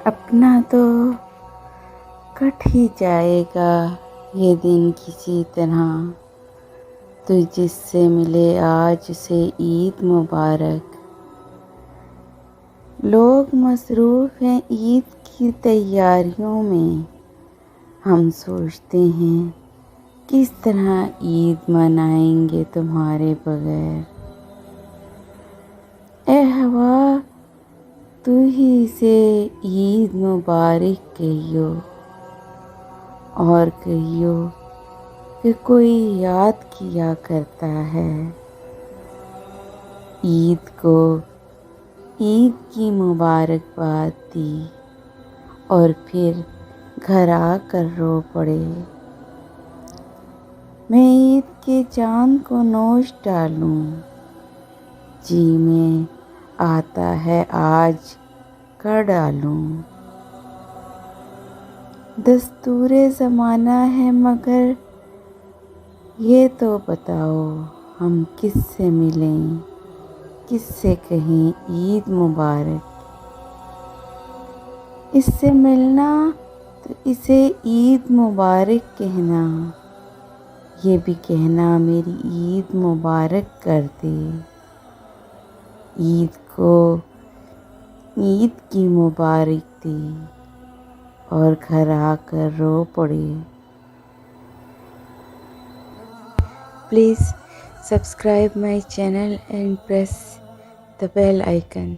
اپنا تو کٹ ہی جائے گا یہ دن کسی طرح، تو جس سے ملے آج اسے عید مبارک۔ لوگ مصروف ہیں عید کی تیاریوں میں، ہم سوچتے ہیں کس طرح عید منائیں گے تمہارے بغیر۔ اے ہوا تو ہی سے عید مبارک کہیو، اور کہیو کہ کوئی یاد کیا کرتا ہے۔ عید کو عید کی مبارکباد دی اور پھر گھر آ کر رو پڑے۔ میں عید کے چاند کو نوش ڈالوں، جی میں آتا ہے آج کر ڈالوں۔ دستور زمانہ ہے مگر یہ تو بتاؤ ہم کس سے ملیں، کس سے کہیں عید مبارک۔ اس سے ملنا تو اسے عید مبارک کہنا، یہ بھی کہنا میری عید مبارک کر دے۔ عید کو عید کی مبارک دی اور گھر آ کر رو پڑے۔ Please subscribe my channel and press the bell icon.